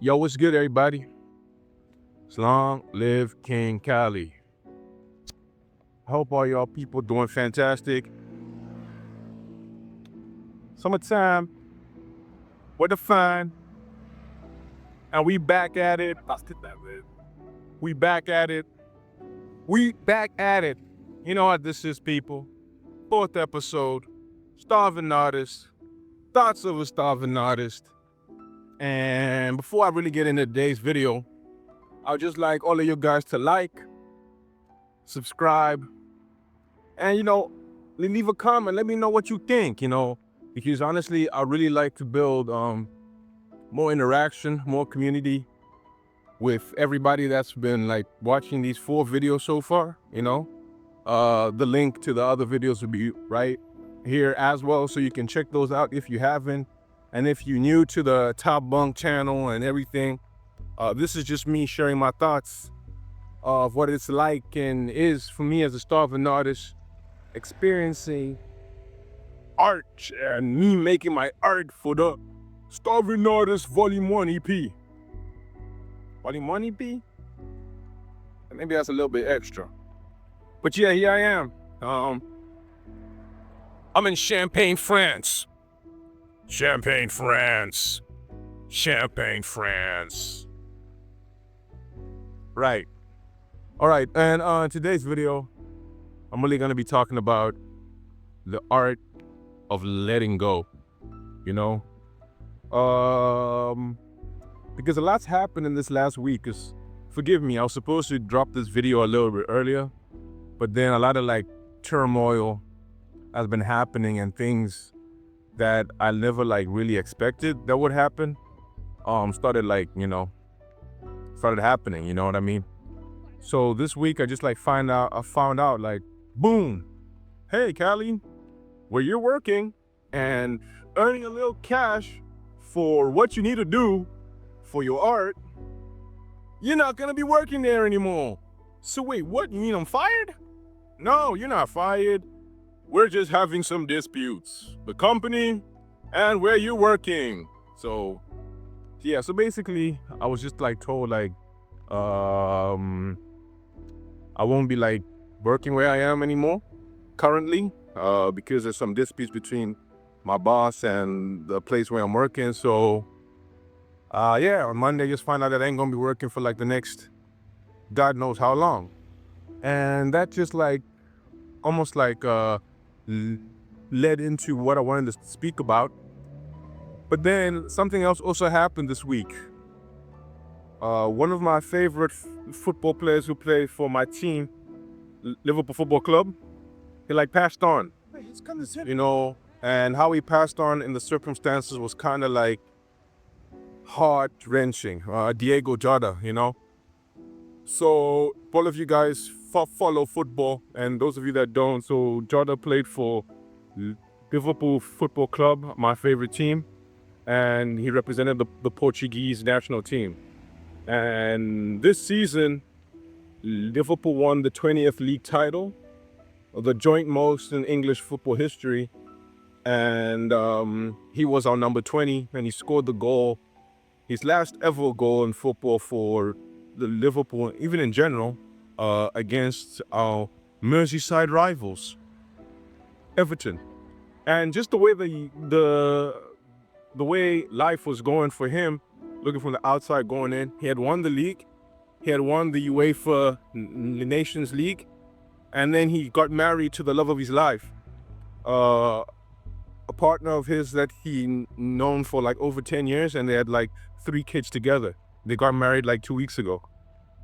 Yo, what's good, everybody? Long live King Cali. I hope all y'all people doing fantastic. Summertime, weather fine, and we back at it. We back at it. We back at it. You know what this is, people? Fourth episode, Starving Artist, Thoughts of a Starving Artist. And before I really get into today's video, I would just like all of you guys to like, subscribe, and leave a comment. Let me know what you think, because honestly, I really like to build more interaction, more community with everybody that's been like watching these 4 videos so far. The link to the other videos will be right here as well, so you can check those out if you haven't. And if you're new to the Top Bunk channel and everything, this is just me sharing my thoughts of what it's like and is for me as a starving artist, experiencing art and me making my art for the Starving Artist Volume 1 EP. Volume 1 EP? Maybe that's a little bit extra. But yeah, here I am. I'm in Champagne, France. Champagne, France. Champagne, France. Right. All right, and today's video, I'm really gonna be talking about the art of letting go, because a lot's happened in this last week. Forgive me, I was supposed to drop this video a little bit earlier, but then a lot of like turmoil has been happening and things that I never like really expected that would happen, started happening, you know what I mean? So this week I just like found out like, boom, hey Cali, where you're working and earning a little cash for what you need to do for your art, you're not gonna be working there anymore. So wait, what, you mean I'm fired? No, you're not fired. We're just having some disputes. The company and where you're working. So yeah, so basically I was just like told like, I won't be like working where I am anymore currently, because there's some disputes between my boss and the place where I'm working. So yeah, on Monday just find out that I ain't gonna be working for like the next God knows how long. And that just like almost like led into what I wanted to speak about. But then something else also happened this week. One of my favorite football players who played for my team, Liverpool Football Club, he like passed on, and how he passed on in the circumstances was kind of like heart-wrenching. Diego Jota, So all of you guys follow football, and those of you that don't, so Jota played for Liverpool Football Club, my favorite team, and he represented the Portuguese national team. And this season, Liverpool won the 20th league title, the joint most in English football history. And he was our number 20, and he scored the goal, his last ever goal in football for the Liverpool, even in general, against our Merseyside rivals, Everton. And just the way the way life was going for him, looking from the outside going in, he had won the league, he had won the UEFA Nations League, and then he got married to the love of his life, a partner of his that he known for like over 10 years, and they had like 3 kids together. They got married like 2 weeks ago.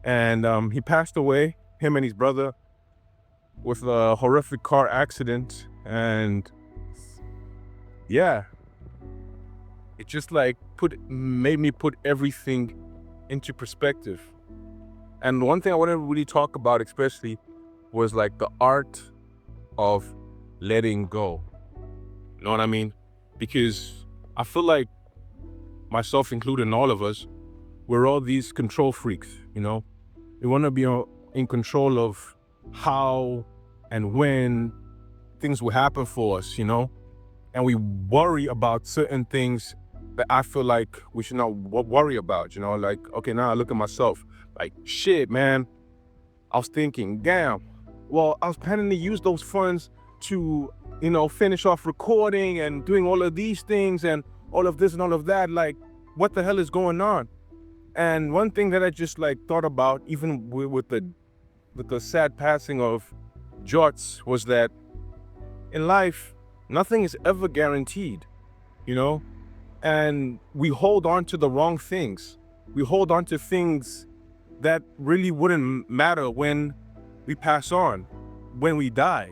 And he passed away, him and his brother, with a horrific car accident. And yeah, it just like made me put everything into perspective. And one thing I want to really talk about especially was like the art of letting go. You know what I mean? Because I feel like, myself included, and all of us, we're all these control freaks, We want to be in control of how and when things will happen for us, And we worry about certain things that I feel like we should not worry about, you know? Like, okay, now I look at myself, like, shit, man, I was thinking, damn, well, I was planning to use those funds to, finish off recording and doing all of these things and all of this and all of that. Like, what the hell is going on? And one thing that I just like thought about, even with the sad passing of Jorts, was that in life, nothing is ever guaranteed, you know? And we hold on to the wrong things. We hold on to things that really wouldn't matter when we pass on, when we die,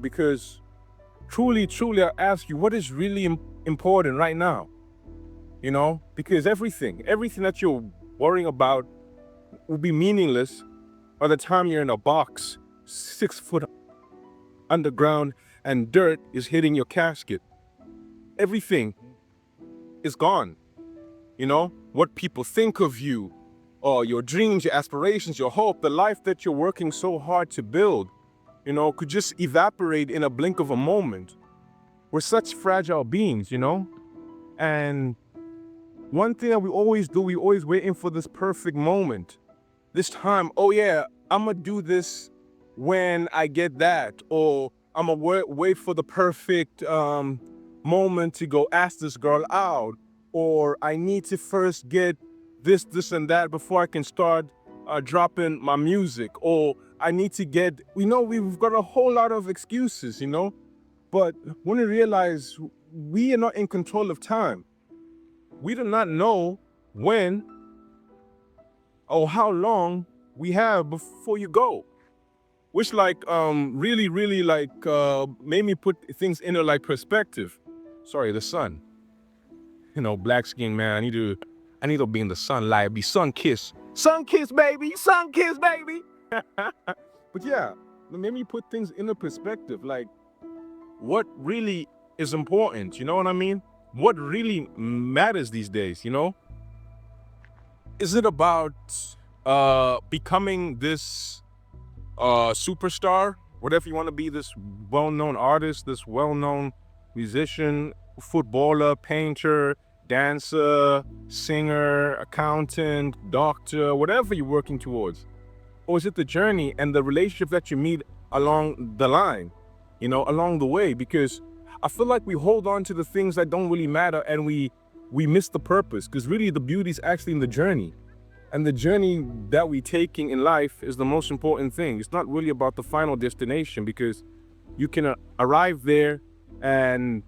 because truly, I ask you, what is really important right now? Because everything that you're worrying about will be meaningless by the time you're in a box 6 foot underground and dirt is hitting your casket. Everything is gone. What people think of you, or your dreams, your aspirations, your hope, the life that you're working so hard to build, could just evaporate in a blink of a moment. We're such fragile beings, and one thing that we always do, we always waiting for this perfect moment. This time, oh yeah, I'm gonna do this when I get that, or I'm gonna wait for the perfect moment to go ask this girl out, or I need to first get this and that before I can start dropping my music, or I need to get, we've got a whole lot of excuses, but when we realize we are not in control of time, we do not know when or how long we have before you go. Which really, made me put things into perspective. Sorry, the sun. Black skin, man, I need to be in the sunlight, be sun kiss, baby, sun kiss, baby. But yeah, it made me put things into perspective, like what really is important, you know what I mean? What really matters these days, Is it about becoming this superstar, whatever you want to be, this well-known artist, this well-known musician, footballer, painter, dancer, singer, accountant, doctor, whatever you're working towards? Or is it the journey and the relationship that you meet along the line, along the way? Because I feel like we hold on to the things that don't really matter, and we miss the purpose, because really the beauty is actually in the journey. And the journey that we're taking in life is the most important thing. It's not really about the final destination, because you can arrive there and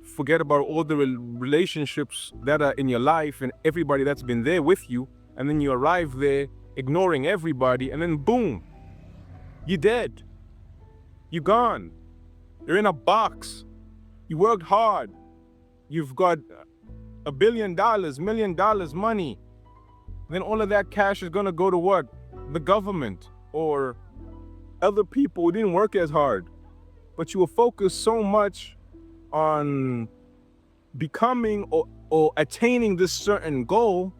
forget about all the relationships that are in your life and everybody that's been there with you. And then you arrive there ignoring everybody, and then boom, you're dead. You're gone. You're in a box. You worked hard. You've got $1 billion, $1 million money. Then all of that cash is gonna go to what? The government or other people who didn't work as hard. But you will focus so much on becoming or attaining this certain goal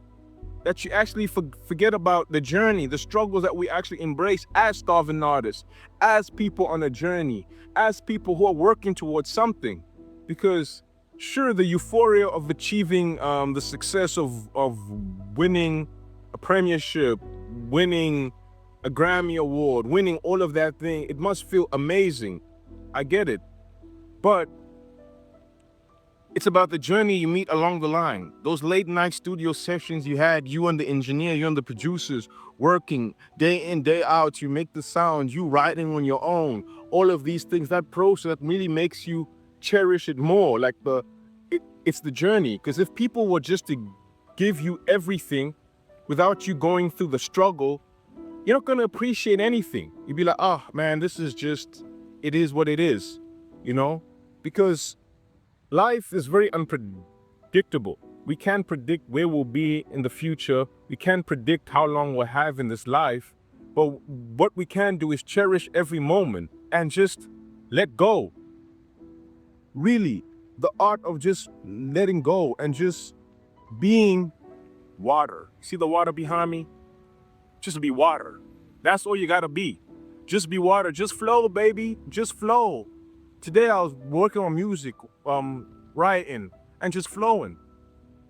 that you actually forget about the journey, the struggles that we actually embrace as starving artists, as people on a journey, as people who are working towards something. Because sure, the euphoria of achieving the success of winning a premiership, winning a Grammy Award, winning all of that thing, it must feel amazing. I get it. But it's about the journey you meet along the line. Those late night studio sessions you had, you and the engineer, you and the producers working day in, day out, you make the sounds, you writing on your own, all of these things, that process that really makes you cherish it more. It's the journey. Because if people were just to give you everything without you going through the struggle, you're not gonna appreciate anything. You'd be like, oh man, this is just, it is what it is, Because life is very unpredictable. We can't predict where we'll be in the future. We can't predict how long we'll have in this life. But what we can do is cherish every moment and just let go. Really, the art of just letting go and just being water. See the water behind me? Just be water. That's all you gotta be. Just be water. Just flow, baby. Just flow. Today I was working on music, writing, and just flowing.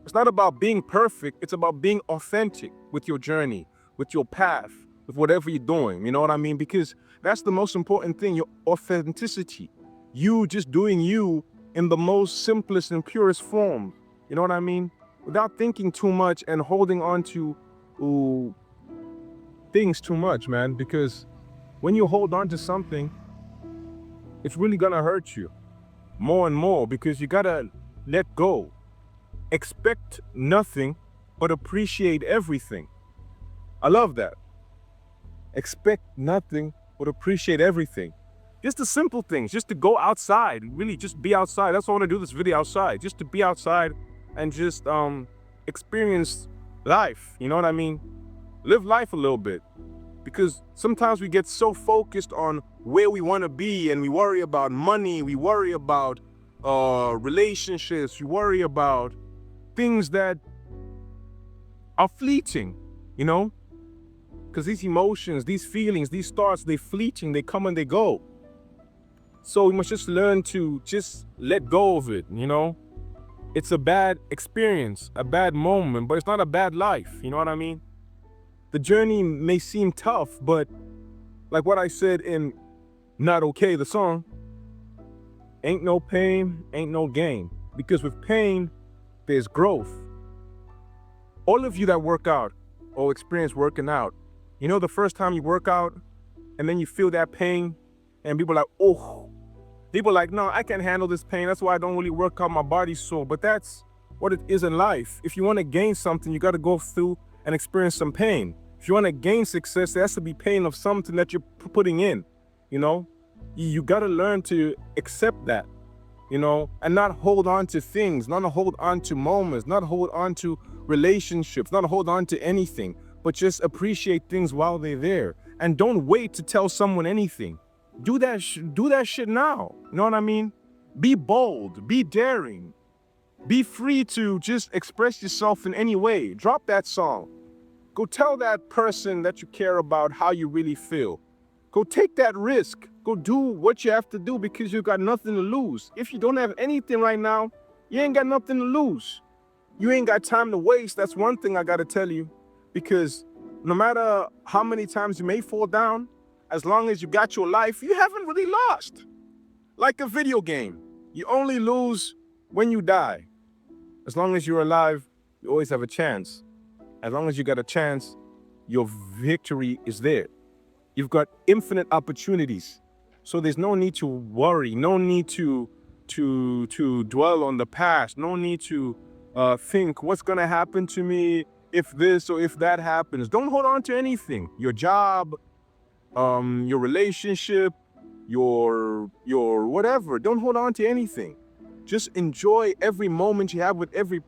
It's not about being perfect. It's about being authentic with your journey, with your path, with whatever you're doing. You know what I mean? Because that's the most important thing, your authenticity. You just doing you in the most simplest and purest form. You know what I mean? Without thinking too much and holding on to things too much, man. Because when you hold on to something, it's really gonna hurt you more and more, because you gotta let go. Expect nothing, but appreciate everything. I love that. Expect nothing, but appreciate everything. Just the simple things, just to go outside, really just be outside. That's why I want to do this video outside, just to be outside and just experience life. You know what I mean? Live life a little bit. Because sometimes we get so focused on where we want to be, and we worry about money, we worry about relationships, we worry about things that are fleeting, you know? Because these emotions, these feelings, these thoughts, they're fleeting, they come and they go. So we must just learn to just let go of it, you know? It's a bad experience, a bad moment, but it's not a bad life, you know what I mean? The journey may seem tough, but like what I said in Not Okay, the song, ain't no pain, ain't no gain. Because with pain, there's growth. All of you that work out or experience working out, you know, the first time you work out and then you feel that pain and people are like, oh, people are like, no, I can't handle this pain. That's why I don't really work out, my body's sore. But that's what it is in life. If you want to gain something, you got to go through and experience some pain. If you want to gain success, there has to be pain of something that you're putting in, you know? You got to learn to accept that, you know, and not hold on to things, not hold on to moments, not hold on to relationships, not hold on to anything, but just appreciate things while they're there. And don't wait to tell someone anything. Do that shit now. You know what I mean? Be bold, be daring, be free to just express yourself in any way. Drop that song. Go tell that person that you care about how you really feel. Go take that risk. Go do what you have to do, because you got nothing to lose. If you don't have anything right now, you ain't got nothing to lose. You ain't got time to waste. That's one thing I gotta tell you, because no matter how many times you may fall down, as long as you got your life, you haven't really lost. Like a video game, you only lose when you die. As long as you're alive, you always have a chance. As long as you got a chance, your victory is there. You've got infinite opportunities. So there's no need to worry, no need to dwell on the past, no need to think what's gonna happen to me if this or if that happens. Don't hold on to anything. Your job, your relationship, your whatever. Don't hold on to anything. Just enjoy every moment you have with every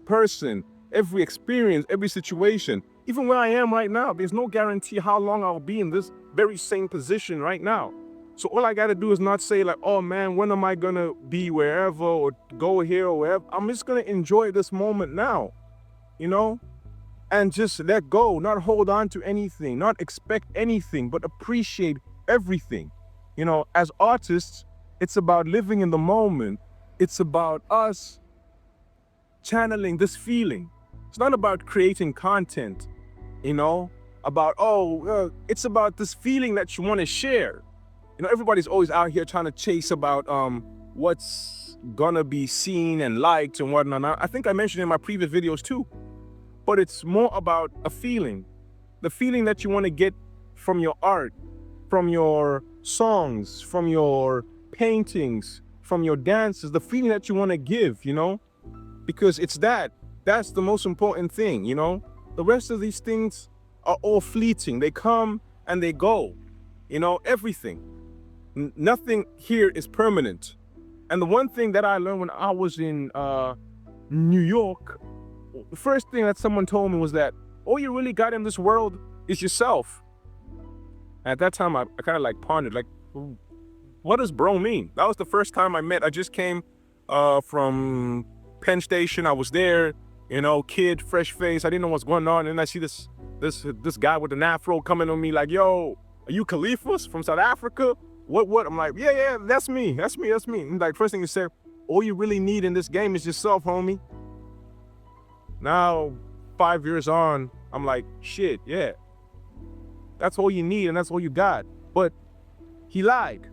person, every experience, every situation. Even where I am right now, there's no guarantee how long I'll be in this very same position right now. So all I gotta do is not say like, oh man, when am I gonna be wherever or go here or wherever? I'm just gonna enjoy this moment now, you know? And just let go, not hold on to anything, not expect anything, but appreciate everything. You know, as artists, it's about living in the moment. It's about us channeling this feeling. It's not about creating content, you know, about, it's about this feeling that you want to share. You know, everybody's always out here trying to chase about what's gonna be seen and liked and whatnot. I think I mentioned in my previous videos too, but it's more about a feeling. The feeling that you want to get from your art, from your songs, from your paintings, from your dances, the feeling that you want to give, you know, because that's the most important thing, you know. The rest of these things are all fleeting. They come and they go, you know, everything. Nothing here is permanent. And the one thing that I learned when I was in New York, the first thing that someone told me was that all you really got in this world is yourself. At that time, I kind of like pondered, like, what does bro mean? That was the first time I just came from Penn Station. I was there, you know, kid, fresh face. I didn't know what's going on. And I see this guy with an afro coming on me like, yo, are you Khalifa's from South Africa? What? I'm like, yeah, that's me. And like, first thing he said, all you really need in this game is yourself, homie. Now, 5 years on, I'm like, shit, yeah. That's all you need and that's all you got. But he lied.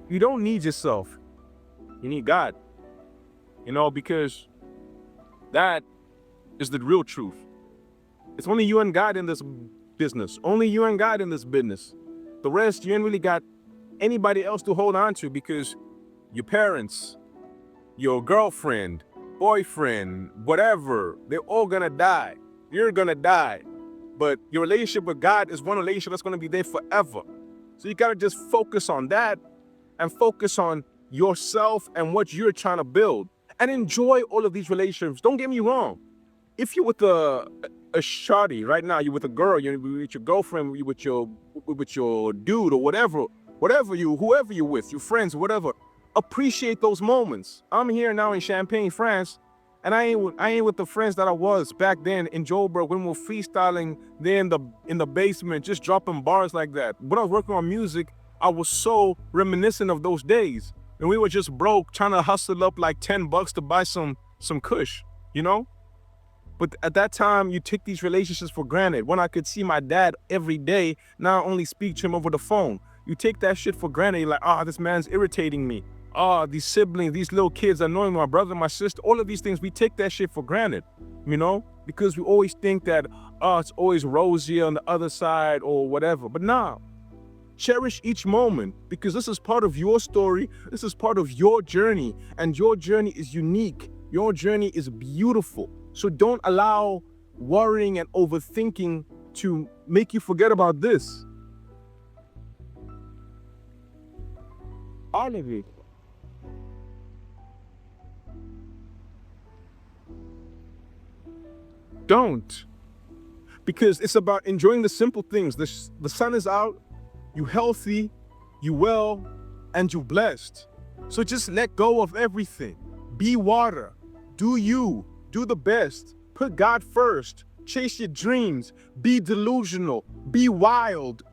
You don't need yourself. You need God. Because that is the real truth. It's only you and God in this business. Only you and God in this business. The rest, you ain't really got anybody else to hold on to because your parents, your girlfriend, boyfriend, whatever, they're all gonna die. You're gonna die. But your relationship with God is one relationship that's gonna be there forever. So you gotta just focus on that and focus on yourself and what you're trying to build. And enjoy all of these relationships. Don't get me wrong. If you're with a shawty right now, you're with a girl, you're with your girlfriend, you're with your dude or whatever, whoever you're with, your friends, whatever, appreciate those moments. I'm here now in Champagne, France, and I ain't with the friends that I was back then in Joburg when we were freestyling there in the basement, just dropping bars like that. When I was working on music, I was so reminiscent of those days. And we were just broke, trying to hustle up like $10 to buy some kush, But at that time, you take these relationships for granted. When I could see my dad every day, now I only speak to him over the phone. You take that shit for granted. You're like, this man's irritating me. These siblings, these little kids annoying my brother, my sister, all of these things, we take that shit for granted, Because we always think that, it's always rosy on the other side or whatever. But nah. Cherish each moment because this is part of your story. This is part of your journey, and your journey is unique. Your journey is beautiful. So don't allow worrying and overthinking to make you forget about this. All of it. Don't. Because it's about enjoying the simple things. The sun is out. You healthy, you well, and you blessed. So just let go of everything. Be water. Do you. Do the best. Put God first. Chase your dreams. Be delusional. Be wild.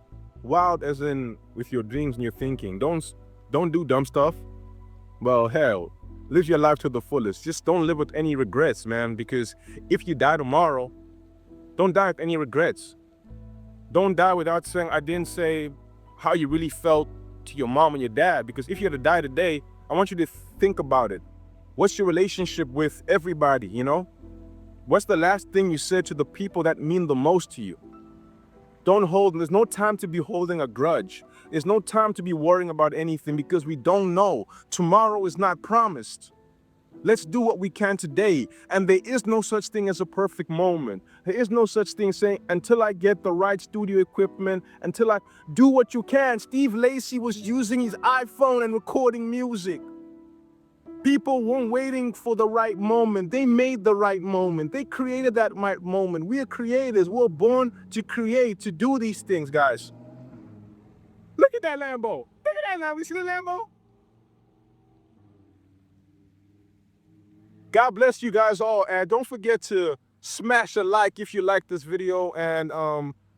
Wild as in with your dreams and your thinking. Don't do dumb stuff. Well, hell, live your life to the fullest. Just don't live with any regrets, man, because if you die tomorrow, don't die with any regrets. Don't die without saying, I didn't say how you really felt to your mom and your dad, because if you had to die today, I want you to think about it. What's your relationship with everybody, What's the last thing you said to the people that mean the most to you? There's no time to be holding a grudge. There's no time to be worrying about anything because we don't know. Tomorrow is not promised. Let's do what we can today. And there is no such thing as a perfect moment. There is no such thing saying, until I get the right studio equipment, until I do what you can. Steve Lacy was using his iPhone and recording music. People weren't waiting for the right moment. They made the right moment. They created that right moment. We are creators. We're born to create, to do these things, guys. Look at that Lambo. Look at that Lambo. You see the Lambo? God bless you guys all, and don't forget to smash a like if you like this video, and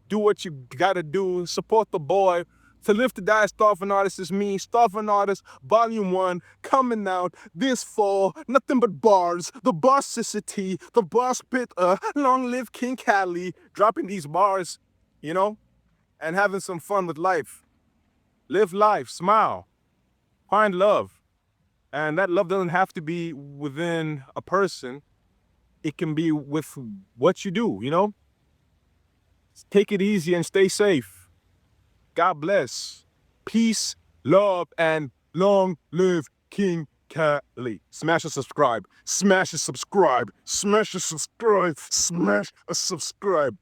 do what you gotta do. Support the boy. To Live to Die Starving Artist is me, Starving Artist, Volume 1, coming out this fall. Nothing but bars, the bossicity, the boss pit, long live King Cali. Dropping these bars, and having some fun with life. Live life, smile, find love. And that love doesn't have to be within a person. It can be with what you do, Take it easy and stay safe. God bless. Peace, love, and long live King Cali. Smash a subscribe. Smash a subscribe. Smash a subscribe. Smash a subscribe.